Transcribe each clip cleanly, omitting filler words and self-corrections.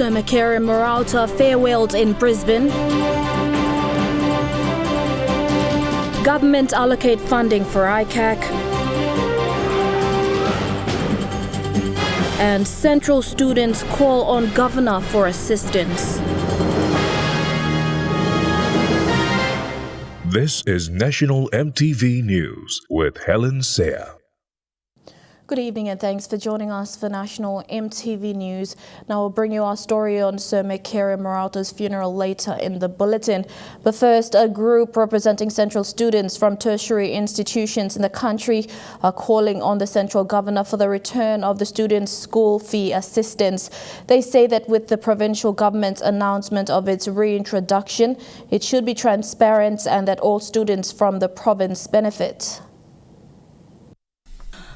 Sir Mekere Morauta farewelled in Brisbane. Government allocate funding for ICAC. And Central students call on Governor for assistance. This is National EMTV News with Helen Seah. Good evening and thanks for joining us for National EMTV News. Now we'll bring you our story on Sir Mekere Morauta's funeral later in the bulletin. But first, a group representing Central students from tertiary institutions in the country are calling on the Central Governor for the return of the students' school fee assistance. They say that with the provincial government's announcement of its reintroduction, it should be transparent and that all students from the province benefit.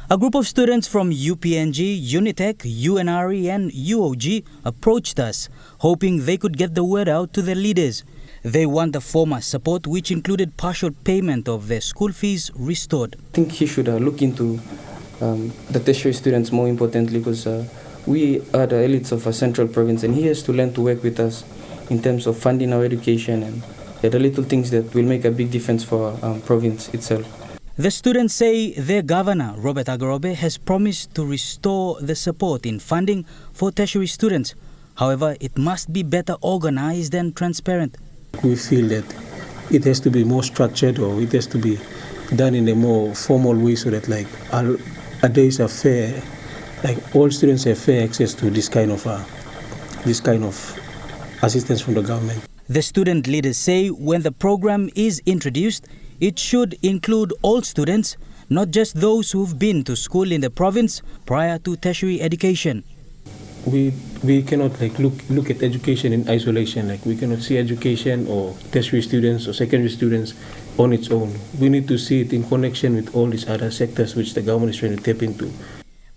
A group of students from UPNG, Unitec, UNRE and UOG approached us, hoping they could get the word out to their leaders. They want the former support, which included partial payment of their school fees, restored. I think he should look into the tertiary students more importantly, because we are the elites of a central province and he has to learn to work with us in terms of funding our education and the little things that will make a big difference for our province itself. The students say their governor, Robert Agarobe, has promised to restore the support in funding for tertiary students. However, it must be better organized and transparent. We feel that it has to be more structured, or it has to be done in a more formal way so that our days are fair, like all students have fair access to this kind of assistance from the government. The student leaders say when the program is introduced, it should include all students, not just those who've been to school in the province prior to tertiary education. We cannot look at education in isolation. We cannot see education or tertiary students or secondary students on its own. We need to see it in connection with all these other sectors which the government is trying to tap into.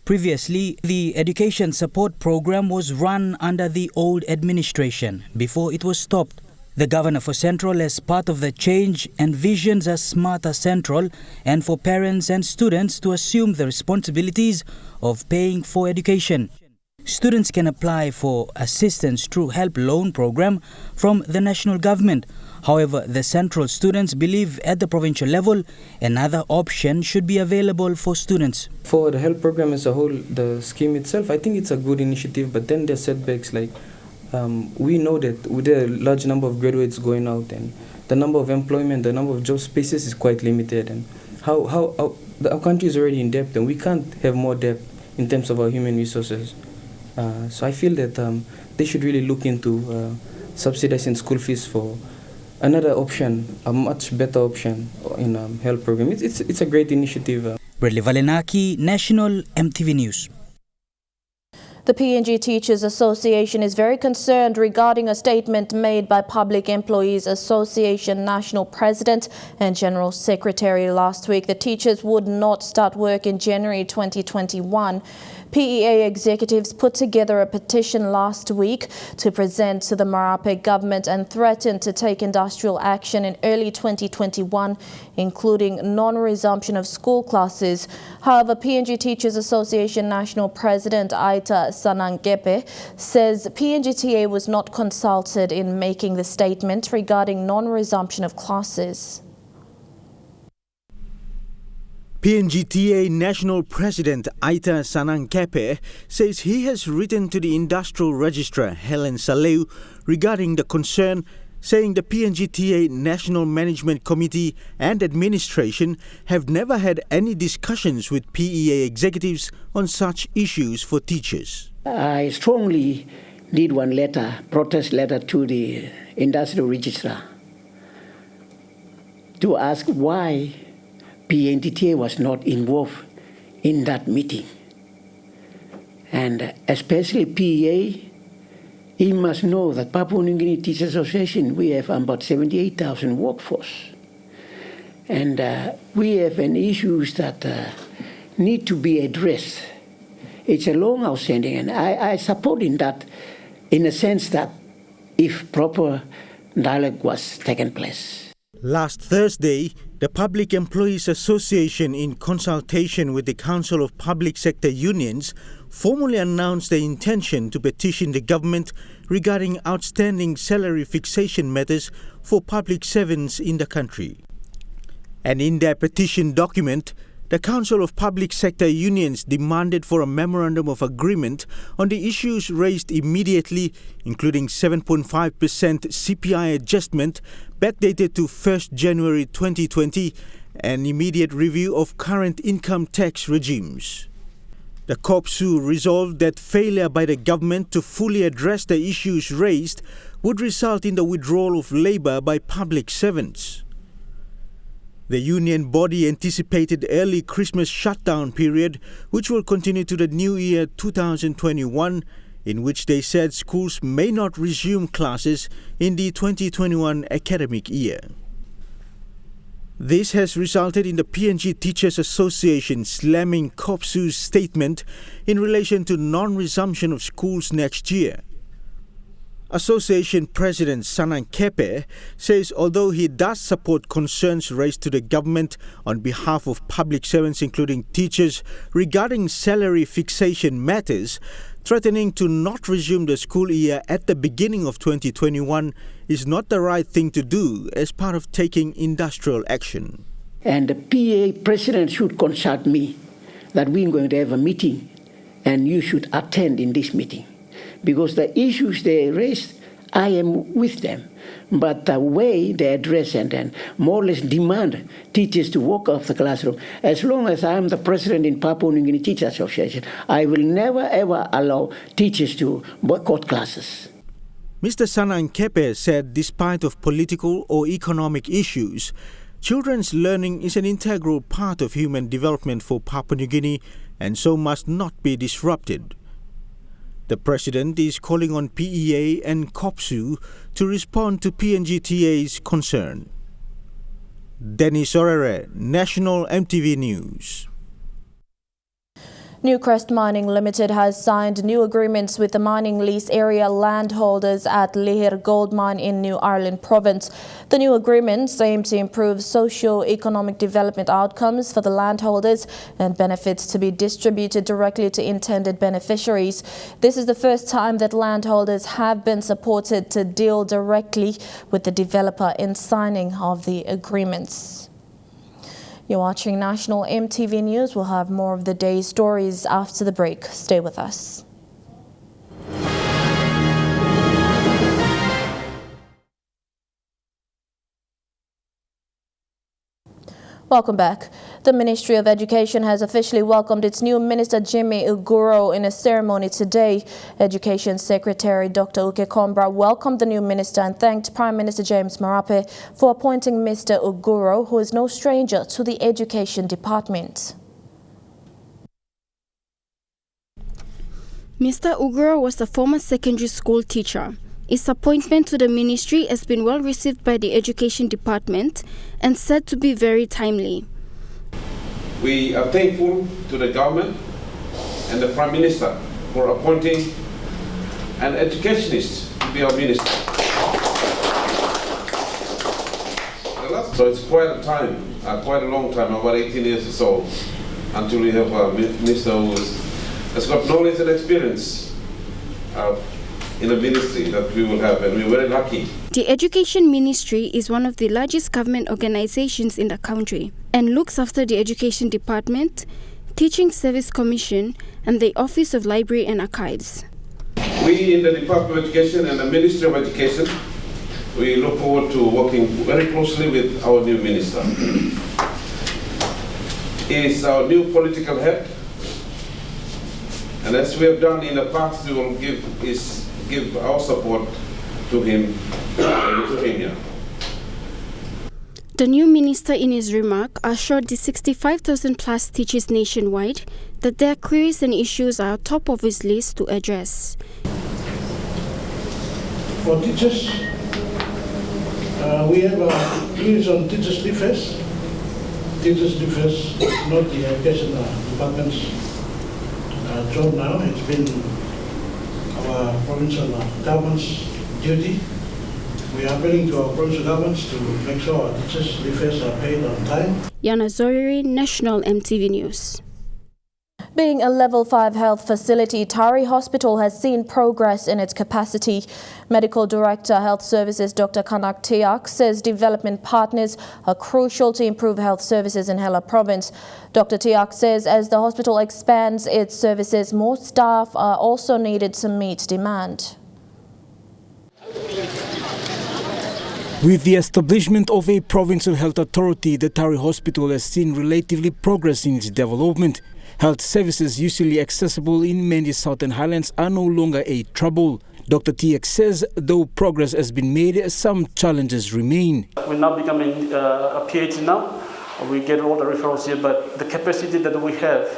Previously, the education support program was run under the old administration before it was stopped. The Governor for Central, as part of the change, envisions a smarter Central and for parents and students to assume the responsibilities of paying for education. Students can apply for assistance through Help Loan Program from the national government. However, the Central students believe at the provincial level, another option should be available for students. For the Help Program as a whole, the scheme itself, I think it's a good initiative, but then there's setbacks we know that with a large number of graduates going out and the number of employment, the number of job spaces is quite limited, and our country is already in debt and we can't have more debt in terms of our human resources. So I feel that they should really look into subsidizing school fees for another option, a much better option in health program. It's a great initiative. Bradley Valenaki, National EMTV News. The PNG Teachers Association is very concerned regarding a statement made by Public Employees Association National President and General Secretary last week. The teachers would not start work in January 2021. PEA executives put together a petition last week to present to the Marape government and threatened to take industrial action in early 2021, including non-resumption of school classes. However, PNG Teachers Association National President Aita Sanangepe says PNGTA was not consulted in making the statement regarding non-resumption of classes. PNGTA National President Aita Sanangepe says he has written to the Industrial Registrar Helen Saleu regarding the concern, saying the PNGTA National Management Committee and administration have never had any discussions with PEA executives on such issues for teachers. I strongly did one protest letter to the Industrial Registrar to ask why PNGTA was not involved in that meeting. And especially PEA, he must know that Papua New Guinea Teachers Association, we have about 78,000 workforce. And we have an issues that need to be addressed. It's a long outstanding, and I support in that in a sense that if proper dialogue was taken place. Last Thursday, The Public Employees Association, in consultation with the Council of Public Sector Unions, formally announced their intention to petition the government regarding outstanding salary fixation matters for public servants in the country. And in their petition document, the Council of Public Sector Unions demanded for a memorandum of agreement on the issues raised immediately, including 7.5% CPI adjustment backdated to 1st January 2020 and immediate review of current income tax regimes. The COPSU resolved that failure by the government to fully address the issues raised would result in the withdrawal of labour by public servants. The union body anticipated early Christmas shutdown period, which will continue to the new year 2021, in which they said schools may not resume classes in the 2021 academic year. This has resulted in the PNG Teachers Association slamming COPSU's statement in relation to non-resumption of schools next year. Association President Sanan Kepe says although he does support concerns raised to the government on behalf of public servants including teachers regarding salary fixation matters, threatening to not resume the school year at the beginning of 2021 is not the right thing to do as part of taking industrial action. And the PA president should consult me that we're going to have a meeting and you should attend in this meeting. Because the issues they raised, I am with them. But the way they address and more or less demand teachers to walk off the classroom, as long as I am the president in Papua New Guinea Teachers Association, I will never ever allow teachers to boycott classes. Mr. Sanan Kepe said despite of political or economic issues, children's learning is an integral part of human development for Papua New Guinea and so must not be disrupted. The President is calling on PEA and COPSU to respond to PNGTA's concern. Dennis Orere, National MTV News. Newcrest Mining Limited has signed new agreements with the mining lease area landholders at Lihir Gold Mine in New Ireland Province. The new agreements aim to improve socio-economic development outcomes for the landholders and benefits to be distributed directly to intended beneficiaries. This is the first time that landholders have been supported to deal directly with the developer in signing of the agreements. You're watching National MTV News. We'll have more of the day's stories after the break. Stay with us. Welcome back. The Ministry of Education has officially welcomed its new Minister Jimmy Uguro in a ceremony today. Education Secretary Dr. Uke Kombra welcomed the new minister and thanked Prime Minister James Marape for appointing Mr. Uguro, who is no stranger to the Education Department. Mr. Uguro was a former secondary school teacher. His appointment to the ministry has been well received by the Education Department and said to be very timely. We are thankful to the government and the Prime Minister for appointing an educationist to be our minister. So it's quite a time, quite a long time, about 18 years or so, until we have a minister who has got knowledge and experience in the ministry that we will have, and we're very lucky. The Education Ministry is one of the largest government organizations in the country and looks after the Education Department, Teaching Service Commission, and the Office of Library and Archives. We in the Department of Education and the Ministry of Education, we look forward to working very closely with our new minister. He is our new political head, and as we have done in the past, we will give our support to him in his tenure. The new minister in his remark assured the 65,000 plus teachers nationwide that their queries and issues are top of his list to address. For teachers, we have queries on teachers' defense. Teachers' defense is not the Education Department's job now. It's been our provincial government's duty. We are appealing to our provincial governments to make sure our teachers' leave fares are paid on time. Yana Zoriri, National EMTV News. Being a Level 5 health facility, Tari Hospital has seen progress in its capacity. Medical Director Health Services Dr. Kanak Tiak says development partners are crucial to improve health services in Hela Province. Dr. Tiak says as the hospital expands its services, more staff are also needed to meet demand. With the establishment of a provincial health authority, the Tari Hospital has seen relatively progress in its development. Health services usually accessible in many Southern Highlands are no longer a trouble. Dr. Tiak says though progress has been made, some challenges remain. We're now becoming a PH now. We get all the referrals here, but the capacity that we have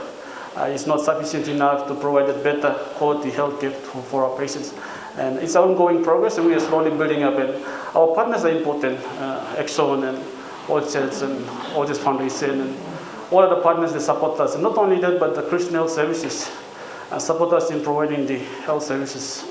is not sufficient enough to provide a better quality health care for our patients. And it's ongoing progress, and we are slowly building up. And our partners are important, Exxon and Allocate and all this foundation and all of the partners that support us. And not only that, but the Christian Health Services support us in providing the health services.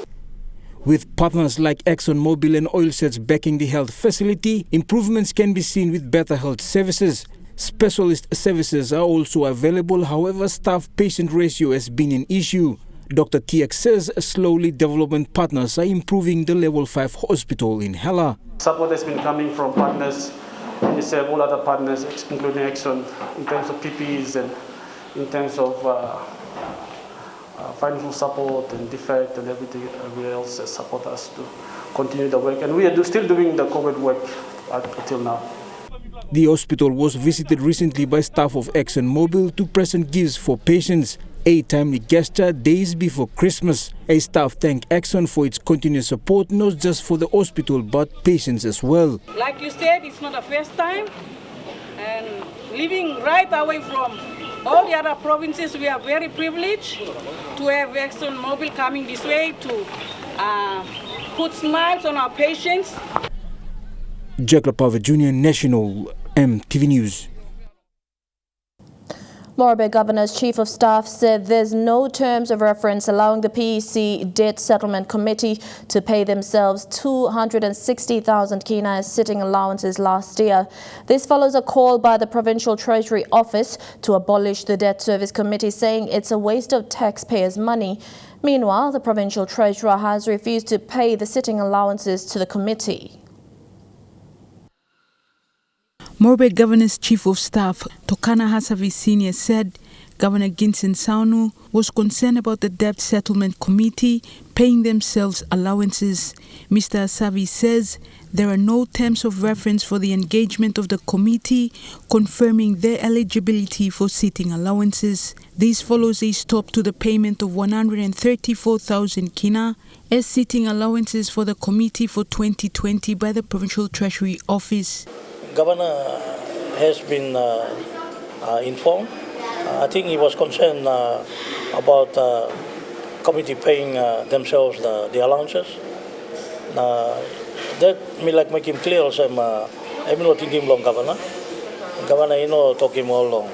With partners like ExxonMobil and Oilsets backing the health facility, improvements can be seen with better health services. Specialist services are also available, however, staff-patient ratio has been an issue. Dr. Tiak says slowly development partners are improving the Level 5 hospital in Hela. Support has been coming from partners, and several other partners, including Exxon, in terms of PPEs and in terms of financial support and defect and everything else that support us to continue the work. And we are still doing the COVID work until now. The hospital was visited recently by staff of ExxonMobil to present gifts for patients. A timely gesture days before Christmas. A staff thanked Exxon for its continuous support, not just for the hospital but patients as well. Like you said, it's not the first time, and living right away from all the other provinces, we are very privileged to have ExxonMobil coming this way to put smiles on our patients. Jack Lapava Jr., National EMTV News. Morata Governor's Chief of Staff said there's no terms of reference allowing the PEC Debt Settlement Committee to pay themselves 260,000 kina as sitting allowances last year. This follows a call by the Provincial Treasury Office to abolish the Debt Service Committee, saying it's a waste of taxpayers' money. Meanwhile, the Provincial Treasurer has refused to pay the sitting allowances to the committee. Morbe Governor's Chief of Staff, Tokana Hasavi Sr. said Governor Ginsen Saunu was concerned about the Debt Settlement Committee paying themselves allowances. Mr. Hasavi says there are no terms of reference for the engagement of the committee confirming their eligibility for sitting allowances. This follows a stop to the payment of 134,000 kina as sitting allowances for the committee for 2020 by the Provincial Treasury Office. Governor has been informed. I think he was concerned about committee paying themselves the allowances. That me like make him clear also. I'm not thinking long, Governor. Governor, you know, talk him all long.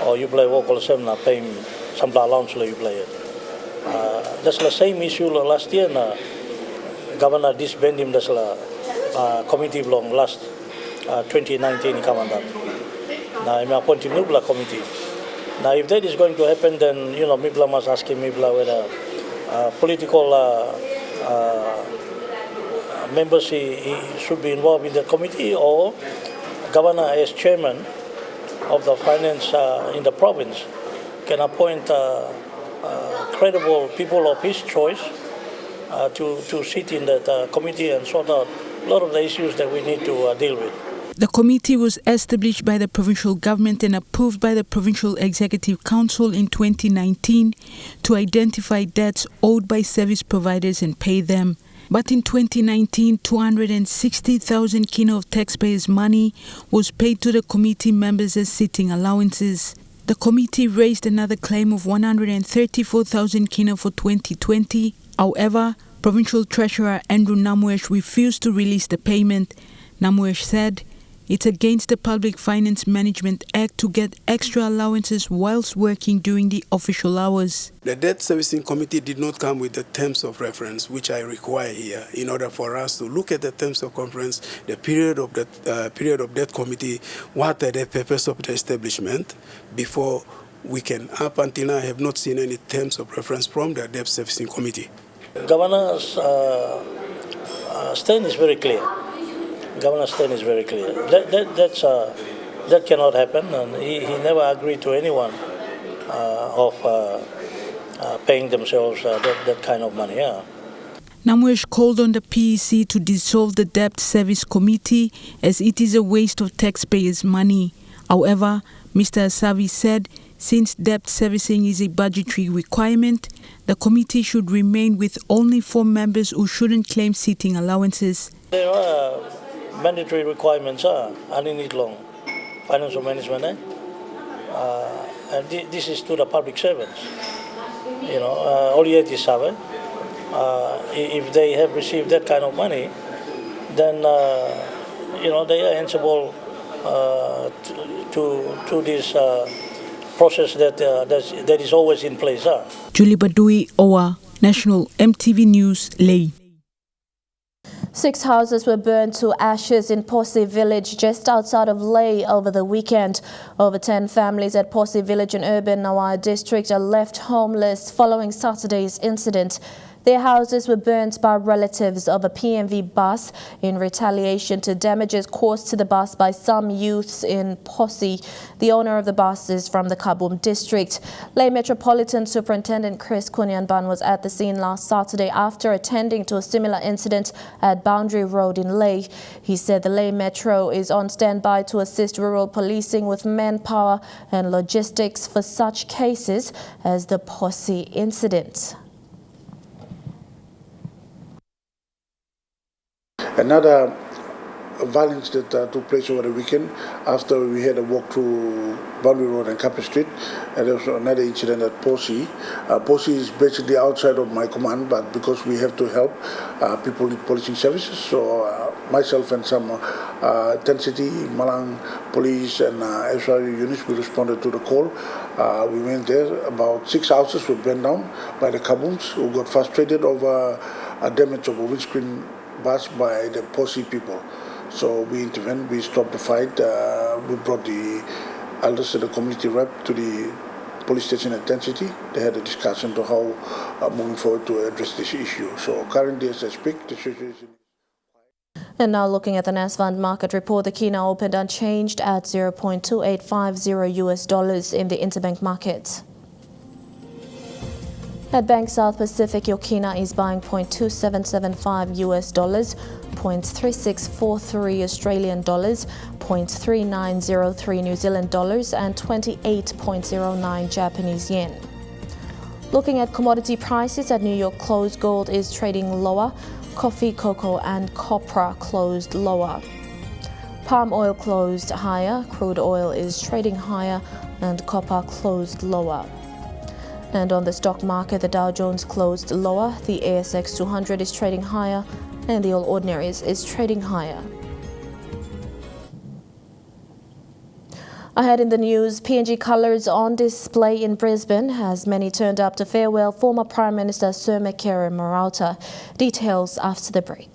Or you play work all same, pay him some allowance you play it. That's the same issue last year. Governor disbanded him. That's the committee long last. 2019 coming up. Now I'm appointing Mibla committee. Now if that is going to happen, then you know Mibla must ask him whether political members he should be involved in the committee, or Governor as chairman of the finance in the province can appoint credible people of his choice to sit in that committee and sort out a lot of the issues that we need to deal with. The committee was established by the provincial government and approved by the Provincial Executive Council in 2019 to identify debts owed by service providers and pay them. But in 2019, 260,000 kina of taxpayers' money was paid to the committee members as sitting allowances. The committee raised another claim of 134,000 kina for 2020. However, Provincial Treasurer Andrew Namuesh refused to release the payment. Namuesh said It's against the Public Finance Management Act to get extra allowances whilst working during the official hours. The Debt Servicing Committee did not come with the terms of reference, which I require here, in order for us to look at the terms of conference, the period of that committee, what are the purpose of the establishment, before we can. Up until now, I have not seen any terms of reference from the Debt Servicing Committee. Governor's stand is very clear. Governor's stand is very clear. That cannot happen, and he never agreed to anyone of paying themselves that kind of money. Yeah. Namwesh called on the PEC to dissolve the Debt Service Committee as it is a waste of taxpayers' money. However, Mr. Asavi said since debt servicing is a budgetary requirement, the committee should remain with only 4 members who shouldn't claim seating allowances. There are mandatory requirements underneath it long Financial Management Act, and this is to the public servants. You know, all you have to serve. If they have received that kind of money, then you know they are answerable to this process that is always in place. Julie Badui, Owa, National EMTV News, Ley. 6 houses were burned to ashes in Posse Village just outside of Ley over the weekend. Over 10 families at Posse Village in Urban Nawai district are left homeless following Saturday's incident. Their houses were burnt by relatives of a PNV bus in retaliation to damages caused to the bus by some youths in Posse. The owner of the bus is from the Kabum district. Ley Metropolitan Superintendent Chris Kunyanban was at the scene last Saturday after attending to a similar incident at Boundary Road in Ley. He said the Ley Metro is on standby to assist rural policing with manpower and logistics for such cases as the Posse incident. Another violence that took place over the weekend after we had a walk through Boundary Road and Capri Street, and there was another incident at Posse. Posse is basically outside of my command, but because we have to help people with policing services, so myself and some Ten City, Malang Police and SRU units, we responded to the call. We went there. About 6 houses were burned down by the Kabums, who got frustrated over damage of a windscreen bus by the Posse people. So we intervened, we stopped the fight, we brought the elders and the community rep to the police station at Ten City. They had a discussion to how moving forward to address this issue. So currently as I speak, the situation. And now looking at the NASFund market report, the Kina opened unchanged at $0.2850 US in the interbank market. At Bank South Pacific, your Kina is buying $0.2775 US, $0.3643 Australian dollars, $0.3903 New Zealand dollars, and 28.09 Japanese yen. Looking at commodity prices at New York close, gold is trading lower, coffee, cocoa, and copra closed lower. Palm oil closed higher, crude oil is trading higher, and copper closed lower. And on the stock market, the Dow Jones closed lower, the ASX 200 is trading higher, and the All Ordinaries is trading higher. Ahead in the news, PNG colours on display in Brisbane as many turned up to farewell former Prime Minister Sir Mekere Morauta. Details after the break.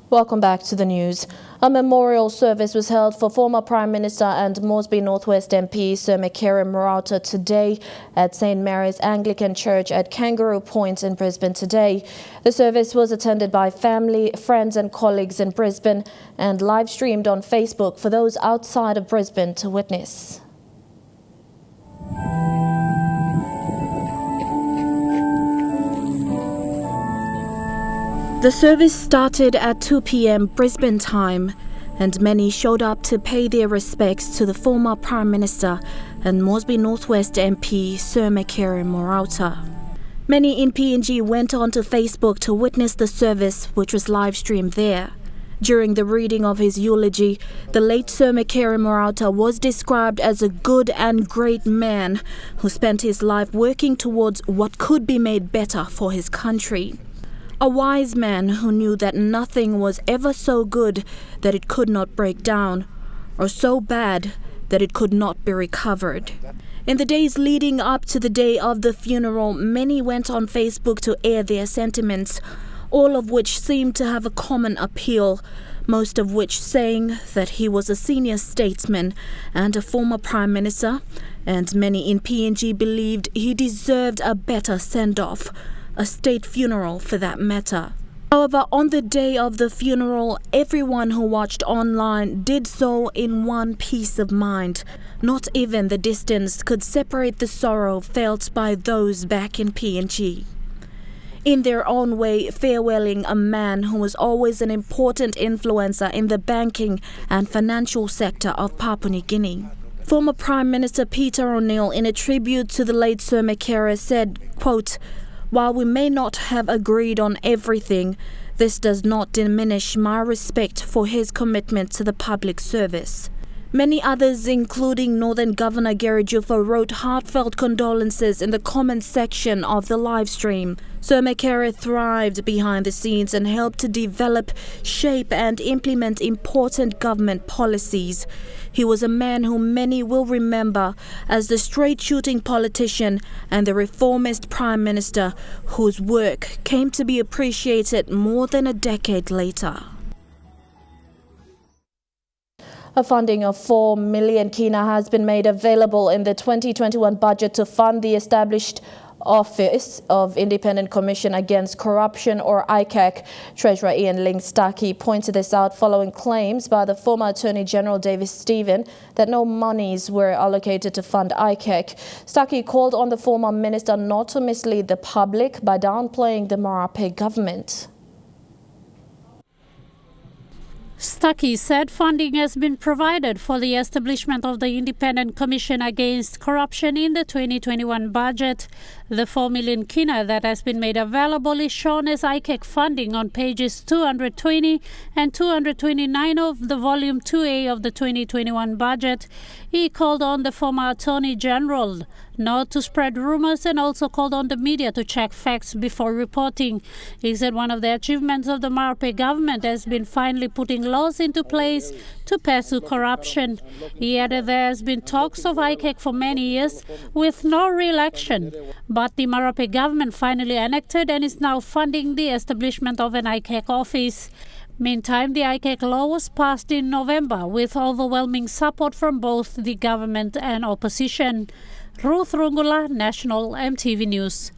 Welcome back to the news. A memorial service was held for former Prime Minister and Moresby Northwest MP Sir Mekere Morauta today at St. Mary's Anglican Church at Kangaroo Point in Brisbane today. The service was attended by family, friends and colleagues in Brisbane and live streamed on Facebook for those outside of Brisbane to witness. The service started at 2 p.m. Brisbane time, and many showed up to pay their respects to the former Prime Minister and Moresby Northwest MP Sir Mekere Morauta. Many in PNG went onto Facebook to witness the service, which was live streamed there. During the reading of his eulogy, the late Sir Mekere Morauta was described as a good and great man who spent his life working towards what could be made better for his country. A wise man who knew that nothing was ever so good that it could not break down, or so bad that it could not be recovered. In the days leading up to the day of the funeral, many went on Facebook to air their sentiments, all of which seemed to have a common appeal, most of which saying that he was a senior statesman and a former Prime Minister, and many in PNG believed he deserved a better send-off, a state funeral for that matter. However, on the day of the funeral, everyone who watched online did so in one peace of mind. Not even the distance could separate the sorrow felt by those back in PNG. In their own way, farewelling a man who was always an important influencer in the banking and financial sector of Papua New Guinea. Former Prime Minister Peter O'Neill, in a tribute to the late Sir Mekere, said, quote, "While we may not have agreed on everything, this does not diminish my respect for his commitment to the public service." Many others, including Northern Governor Gary Juffa, wrote heartfelt condolences in the comments section of the live stream. Sir Mekere thrived behind the scenes and helped to develop, shape and implement important government policies. He was a man whom many will remember as the straight-shooting politician and the reformist Prime Minister whose work came to be appreciated more than a decade later. A funding of 4 million kina has been made available in the 2021 budget to fund the established Office of Independent Commission Against Corruption, or ICAC. Treasurer Ian Ling Stuckey pointed this out following claims by the former Attorney General David Stephen that no monies were allocated to fund ICAC. Stuckey called on the former minister not to mislead the public by downplaying the Morata government. Stuckey said funding has been provided for the establishment of the Independent Commission Against Corruption in the 2021 budget. The 4 million kina that has been made available is shown as ICAC funding on pages 220 and 229 of the Volume 2A of the 2021 budget. He called on the former Attorney General not to spread rumors and also called on the media to check facts before reporting. He said one of the achievements of the Morata government has been finally putting laws into place to pursue corruption. He added there has been talks of ICAC for many years with no real action, but the Morata government finally enacted and is now funding the establishment of an ICAC office. Meantime, the ICAC law was passed in November with overwhelming support from both the government and opposition. Ruth Rungula, National EMTV News.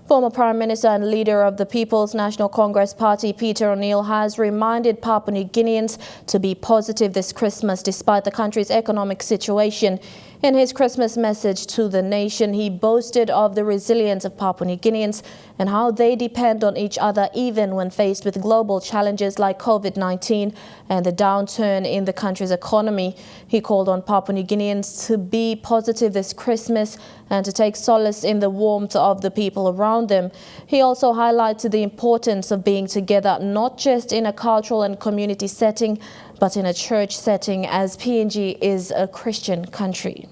Former Prime Minister and leader of the People's National Congress Party, Peter O'Neill, has reminded Papua New Guineans to be positive this Christmas despite the country's economic situation. In his Christmas message to the nation, he boasted of the resilience of Papua New Guineans and how they depend on each other even when faced with global challenges like COVID-19 and the downturn in the country's economy. He called on Papua New Guineans to be positive this Christmas and to take solace in the warmth of the people around them. He also highlighted the importance of being together, not just in a cultural and community setting, but in a church setting, as PNG is a Christian country.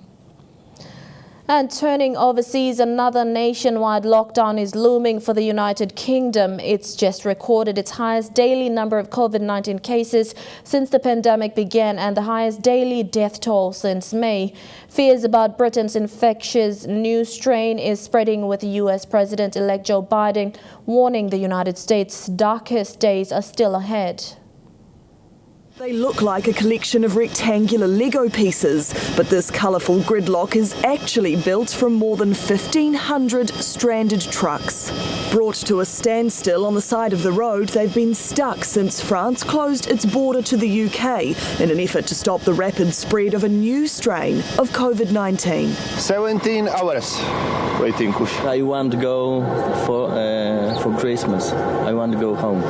And turning overseas, another nationwide lockdown is looming for the United Kingdom. It's just recorded its highest daily number of COVID-19 cases since the pandemic began and the highest daily death toll since May. Fears about Britain's infectious new strain is spreading, with US President-elect Joe Biden warning the United States' darkest days are still ahead. They look like a collection of rectangular Lego pieces, but this colourful gridlock is actually built from more than 1,500 stranded trucks. Brought to a standstill on the side of the road, they've been stuck since France closed its border to the UK in an effort to stop the rapid spread of a new strain of COVID-19. 17 hours waiting. I want to go for Christmas. I want to go home.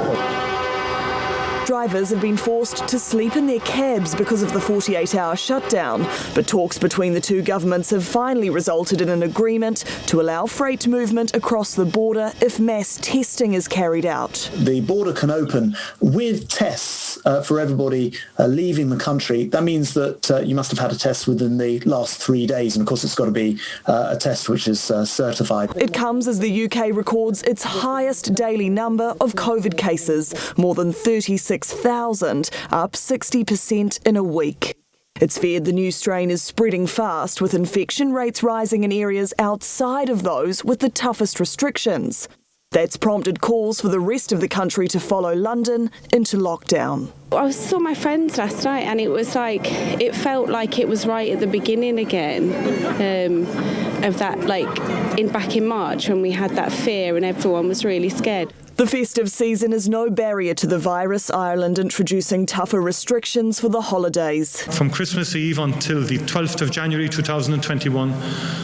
Drivers have been forced to sleep in their cabs because of the 48-hour shutdown, but talks between the two governments have finally resulted in an agreement to allow freight movement across the border if mass testing is carried out. The border can open with tests for everybody leaving the country. That means that you must have had a test within the last 3 days, and of course it's got to be a test which is certified. It comes as the UK records its highest daily number of COVID cases, more than 36,000, up 60% in a week. It's feared the new strain is spreading fast, with infection rates rising in areas outside of those with the toughest restrictions. That's prompted calls for the rest of the country to follow London into lockdown. I saw my friends last night and it felt like it was right at the beginning again of that, back in March when we had that fear and everyone was really scared. The festive season is no barrier to the virus. Ireland introducing tougher restrictions for the holidays. From Christmas Eve until the 12th of January 2021,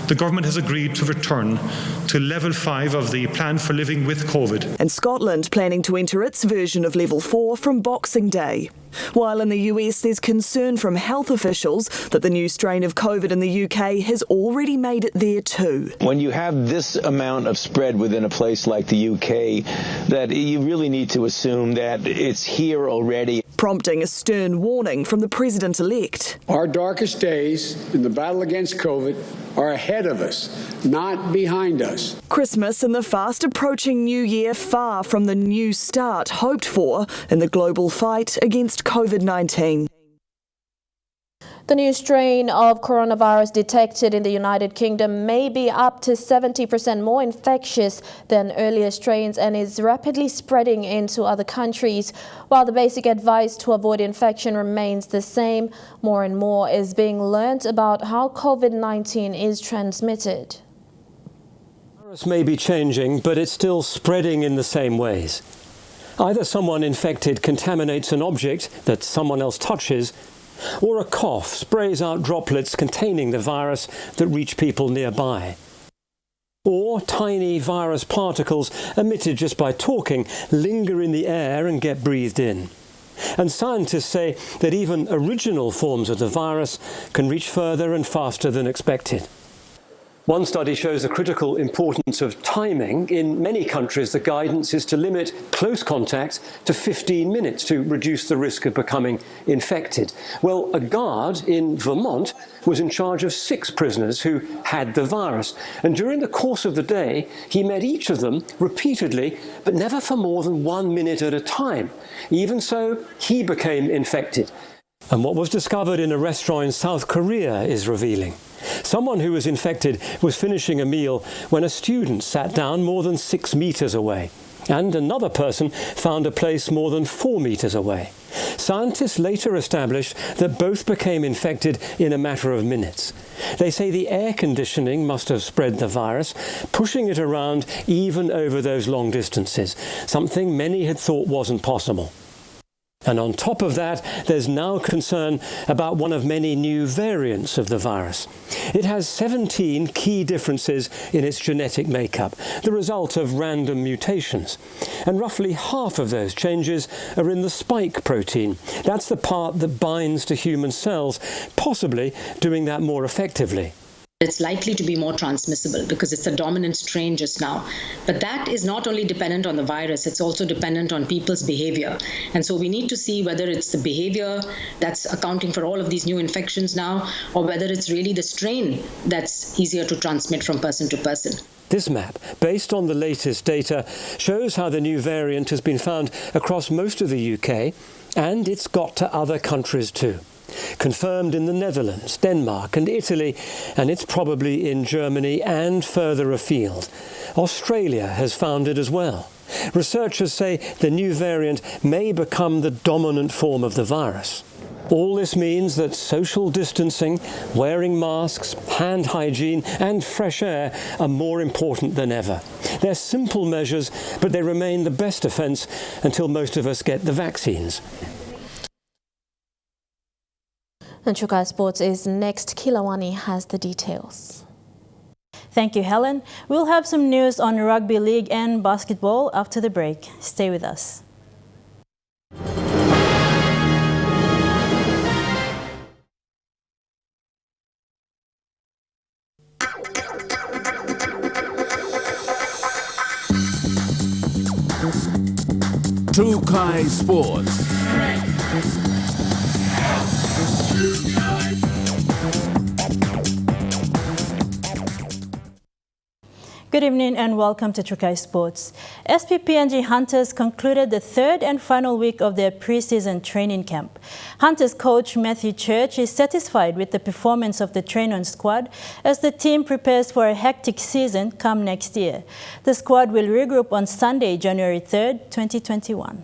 the government has agreed to return to level 5 of the plan for living with COVID. And Scotland planning to enter its version of level 4 from Boxing Day. While in the US, there's concern from health officials that the new strain of COVID in the UK has already made it there too. When you have this amount of spread within a place like the UK, that you really need to assume that it's here already. Prompting a stern warning from the president-elect. Our darkest days in the battle against COVID are ahead of us, not behind us. Christmas and the fast-approaching New Year far from the new start hoped for in the global fight against COVID-19. The new strain of coronavirus detected in the United Kingdom may be up to 70% more infectious than earlier strains and is rapidly spreading into other countries. While the basic advice to avoid infection remains the same, more and more is being learned about how COVID-19 is transmitted. The virus may be changing, but it's still spreading in the same ways. Either someone infected contaminates an object that someone else touches, or a cough sprays out droplets containing the virus that reach people nearby. Or tiny virus particles emitted just by talking linger in the air and get breathed in. And scientists say that even original forms of the virus can reach further and faster than expected. One study shows the critical importance of timing. In many countries, the guidance is to limit close contact to 15 minutes to reduce the risk of becoming infected. Well, a guard in Vermont was in charge of 6 prisoners who had the virus. And during the course of the day, he met each of them repeatedly, but never for more than 1 minute at a time. Even so, he became infected. And what was discovered in a restaurant in South Korea is revealing. Someone who was infected was finishing a meal when a student sat down more than 6 meters away, and another person found a place more than 4 meters away. Scientists later established that both became infected in a matter of minutes. They say the air conditioning must have spread the virus, pushing it around even over those long distances, something many had thought wasn't possible. And on top of that, there's now concern about one of many new variants of the virus. It has 17 key differences in its genetic makeup, the result of random mutations. And roughly half of those changes are in the spike protein. That's the part that binds to human cells, possibly doing that more effectively. It's likely to be more transmissible because it's the dominant strain just now. But that is not only dependent on the virus, it's also dependent on people's behavior. And so we need to see whether it's the behavior that's accounting for all of these new infections now, or whether it's really the strain that's easier to transmit from person to person. This map, based on the latest data, shows how the new variant has been found across most of the UK, and it's got to other countries too. Confirmed in the Netherlands, Denmark and Italy, and it's probably in Germany and further afield. Australia has found it as well. Researchers say the new variant may become the dominant form of the virus. All this means that social distancing, wearing masks, hand hygiene and fresh air are more important than ever. They're simple measures, but they remain the best defence until most of us get the vaccines. And Trike Sports is next. Kilawani has the details. Thank you, Helen. We'll have some news on rugby league and basketball after the break. Stay with us. Trike Sports. Good evening and welcome to Trike Sports. PNG Hunters concluded the third and final week of their pre-season training camp. Hunters coach Matthew Church is satisfied with the performance of the train-on squad as the team prepares for a hectic season come next year. The squad will regroup on Sunday, January 3rd, 2021.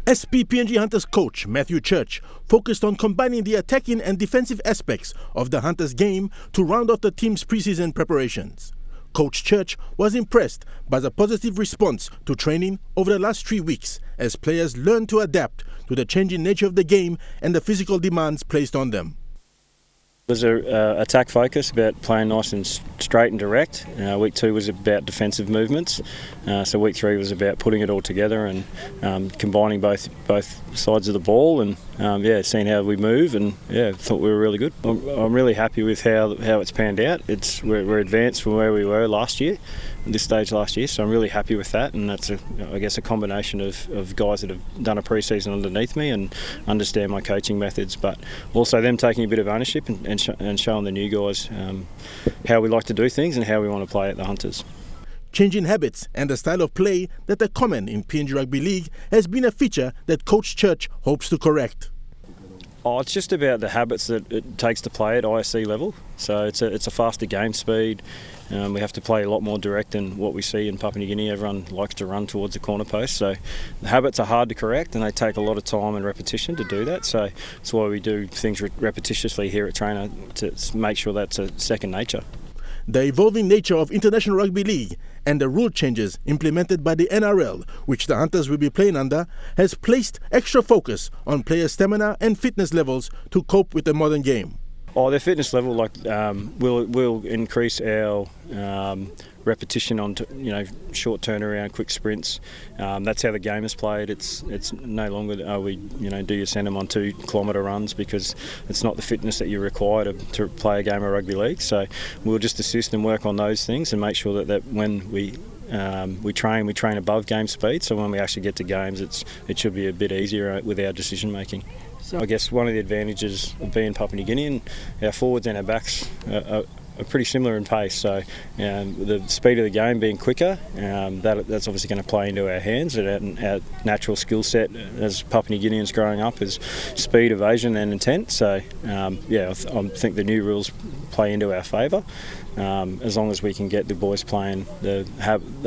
PNG Hunters coach Matthew Church focused on combining the attacking and defensive aspects of the Hunters game to round off the team's preseason preparations. Coach Church was impressed by the positive response to training over the last 3 weeks as players learned to adapt to the changing nature of the game and the physical demands placed on them. There's an attack focus about playing nice and straight and direct. Week 2 was about defensive movements, so week 3 was about putting it all together and combining both sides of the ball and seeing how we move, and thought we were really good. I'm really happy with how it's panned out. We're advanced from where we were last year, at this stage last year, so I'm really happy with that, and that's a combination of guys that have done a pre-season underneath me and understand my coaching methods, but also them taking a bit of ownership and showing the new guys how we like to do things and how we want to play at the Hunters. Changing habits and the style of play that are common in PNG Rugby League has been a feature that Coach Church hopes to correct. It's just about the habits that it takes to play at ISC level. So it's a faster game speed. We have to play a lot more direct than what we see in Papua New Guinea. Everyone likes to run towards the corner post. So the habits are hard to correct and they take a lot of time and repetition to do that. So that's why we do things repetitiously here at Trainer to make sure that's a second nature. The evolving nature of International Rugby League and the rule changes implemented by the NRL, which the Hunters will be playing under, has placed extra focus on player stamina and fitness levels to cope with the modern game. Their fitness level, will increase our repetition on short turnaround, quick sprints. That's how the game is played. It's no longer do you send them on 2 kilometre runs, because it's not the fitness that you require to play a game of rugby league. So we'll just assist and work on those things and make sure that when we train above game speed. So when we actually get to games, it should be a bit easier with our decision making. I guess one of the advantages of being Papua New Guinean, our forwards and our backs are pretty similar in pace. So the speed of the game being quicker, that's obviously going to play into our hands. And our natural skill set as Papua New Guineans growing up is speed, evasion and intent. So I think the new rules play into our favour, as long as we can get the boys playing the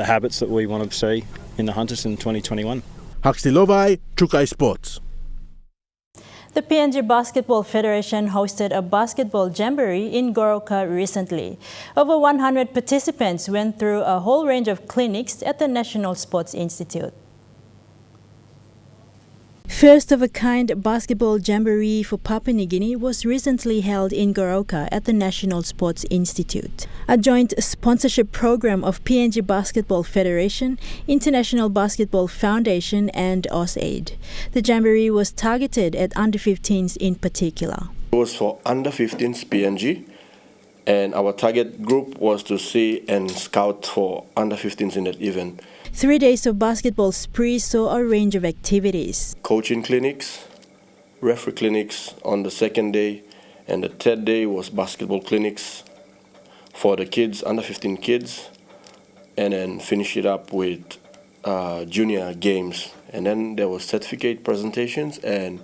habits that we want to see in the Hunters in 2021. Huxley Lovai, Trike Sports. The PNG Basketball Federation hosted a basketball jamboree in Goroka recently. Over 100 participants went through a whole range of clinics at the National Sports Institute. First of a kind basketball jamboree for Papua New Guinea was recently held in Goroka at the National Sports Institute, a joint sponsorship program of PNG Basketball Federation, International Basketball Foundation and AusAid. The jamboree was targeted at under-15s in particular. It was for under-15s PNG, and our target group was to see and scout for under-15s in that event. 3 days of basketball spree saw a range of activities. Coaching clinics, referee clinics on the second day, and the third day was basketball clinics for the kids, under 15 kids, and then finish it up with junior games. And then there was certificate presentations and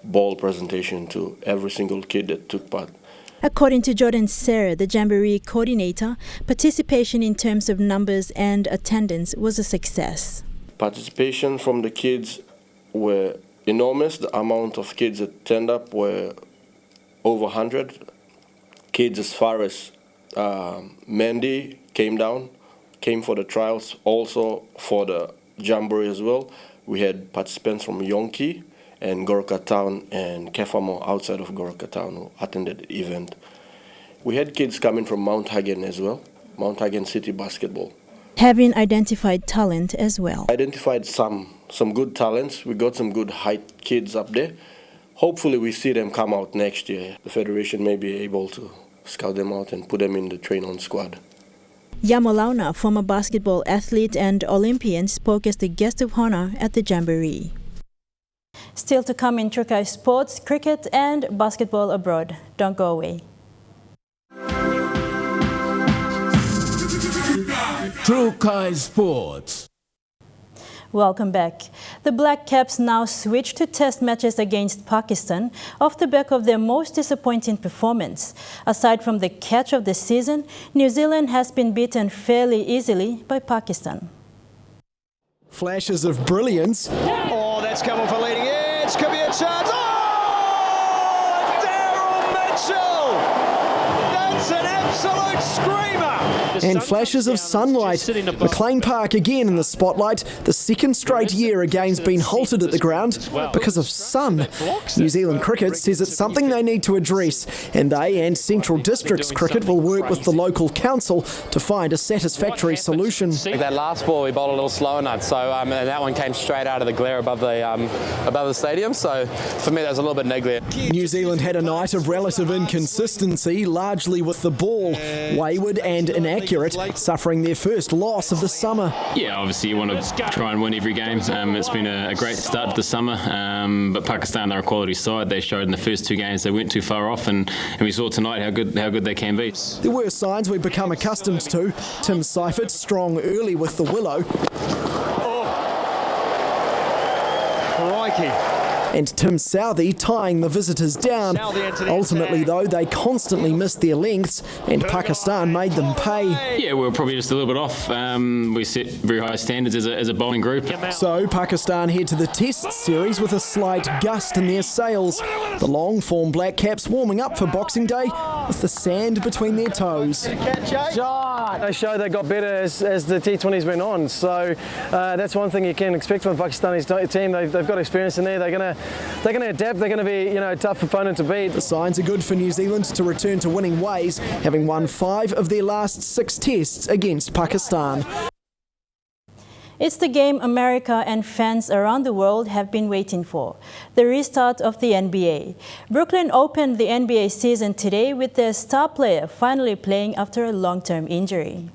ball presentation to every single kid that took part. According to Jordan Serra, the Jamboree coordinator, participation in terms of numbers and attendance was a success. Participation from the kids were enormous. The amount of kids that turned up were over 100. Kids as far as Mandy came for the trials, also for the Jamboree as well. We had participants from Yonki and Goroka Town and Kefamo outside of Goroka Town who attended the event. We had kids coming from Mount Hagen as well, Mount Hagen City Basketball. Having identified talent as well. Identified some good talents. We got some good height kids up there. Hopefully we see them come out next year. The Federation may be able to scout them out and put them in the train-on squad. Yamolauna, former basketball athlete and Olympian, spoke as the guest of honor at the Jamboree. Still to come in Trike Sports, cricket and basketball abroad. Don't go away. Trike Sports. Welcome back. The Black Caps now switch to test matches against Pakistan off the back of their most disappointing performance. Aside from the catch of the season, New Zealand has been beaten fairly easily by Pakistan. Flashes of brilliance. Oh, that's come off a leading edge. Could be a chance. Oh, Daryl Mitchell! That's an absolute screamer. And flashes of sunlight. McLean Park again in the spotlight. The second straight year a game's been halted at the ground because of sun. New Zealand Cricket says it's something they need to address, and they and Central Districts Cricket will work with the local council to find a satisfactory solution. That last ball we bowled a little slower nut, so and that one came straight out of the glare above the stadium. So for me, that was a little bit negligent. New Zealand had a night of relative inconsistency, largely with the ball wayward and inaccurate, suffering their first loss of the summer. Yeah, obviously you want to try and win every game. It's been a great start to the summer, but Pakistan, they're a quality side. They showed in the first two games they weren't too far off, and we saw tonight how good they can be. There were signs we've become accustomed to. Tim Seifert strong early with the willow. Crikey. And Tim Southey tying the visitors down. Ultimately, though, they constantly missed their lengths, and Pakistan made them pay. Yeah, we were probably just a little bit off. We set very high standards as a bowling group. So Pakistan head to the Test series with a slight gust in their sails. The long-form Black Caps warming up for Boxing Day with the sand between their toes. They showed they got better as the T20s went on. So that's one thing you can expect from the Pakistani team. They've got experience in there. They're going to adapt. They're going to be, a tough opponent to beat. The signs are good for New Zealand to return to winning ways, having won 5 of their last 6 tests against Pakistan. It's the game America and fans around the world have been waiting for, the restart of the NBA. Brooklyn opened the NBA season today with their star player finally playing after a long-term injury.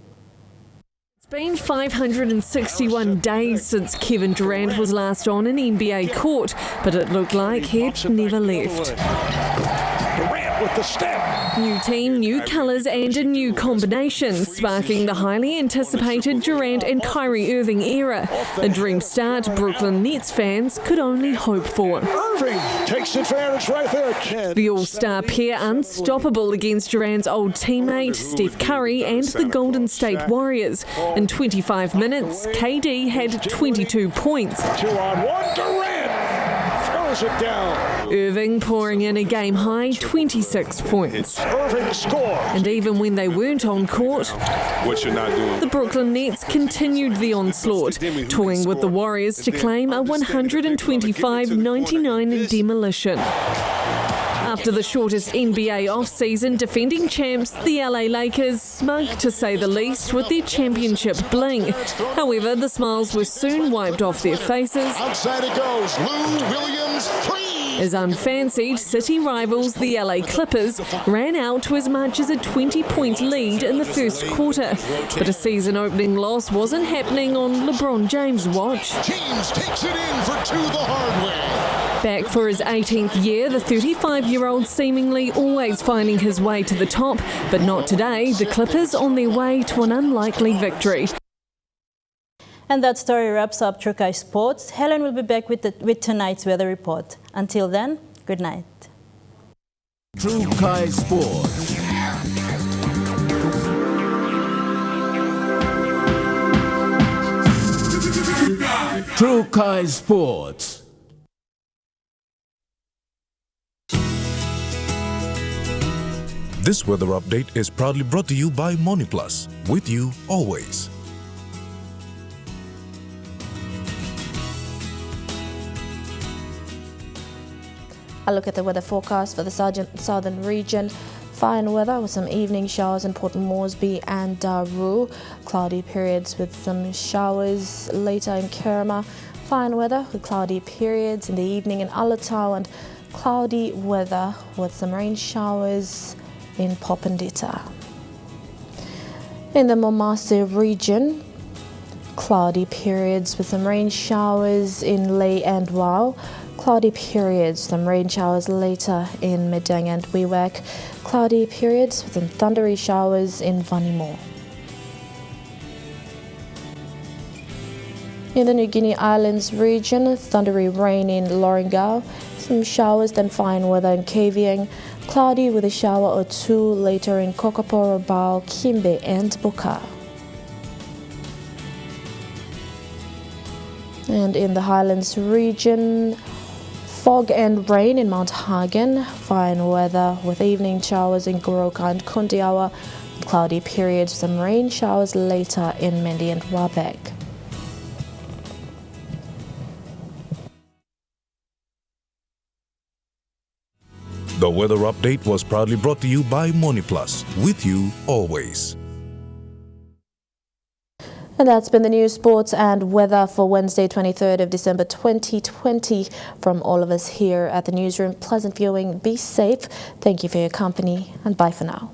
It's been 561 days since Kevin Durant was last on an NBA court, but it looked like he'd never left. Durant with the step. New team, new colours and a new combination, sparking the highly anticipated Durant and Kyrie Irving era. A dream start Brooklyn Nets fans could only hope for. Irving takes advantage right there. The all-star pair unstoppable against Durant's old teammate Steph Curry and the Golden State Warriors. In 25 minutes, KD had 22 points. 2-on-1, Durant throws it down. Irving pouring in a game-high 26 points. Irving scores. And even when they weren't on court, what you're not doing. The Brooklyn Nets continued the onslaught, toying with the Warriors to claim a 125-99 demolition. After the shortest NBA off-season, defending champs, the LA Lakers, smug to say the least with their championship bling. However, the smiles were soon wiped off their faces. Outside it goes, Lou Williams, 3. As unfancied city rivals, the LA Clippers, ran out to as much as a 20-point lead in the first quarter. But a season-opening loss wasn't happening on LeBron James' watch. James takes it in for 2 the hard way. Back for his 18th year, the 35-year-old seemingly always finding his way to the top, but not today. The Clippers on their way to an unlikely victory. And that story wraps up Trike Sports. Helen will be back with tonight's weather report. Until then, good night. Trike Sports. Trike Sports. This weather update is proudly brought to you by MoniPlus, with you always. A look at the weather forecast for the southern region. Fine weather with some evening showers in Port Moresby and Daru. Cloudy periods with some showers later in Kerma. Fine weather with cloudy periods in the evening in Alatau, and cloudy weather with some rain showers in Popondetta. In the Momase region, cloudy periods with some rain showers in Ley and Wau. Cloudy periods, some rain showers later in Medang and Wewak. Cloudy periods with some thundery showers in Vanimo. In the New Guinea Islands region, thundery rain in Lorengau, some showers then fine weather in Kavieng, cloudy with a shower or two later in Kokoporo, Bao, Kimbe and Buka. And in the Highlands region, fog and rain in Mount Hagen, fine weather with evening showers in Goroka and Kundiawa, cloudy periods, some rain showers later in Mendi and Wabek. The weather update was proudly brought to you by MoniPlus, with you always. And that's been the news, sports and weather for Wednesday, 23rd of December 2020. From all of us here at the newsroom, pleasant viewing, be safe. Thank you for your company and bye for now.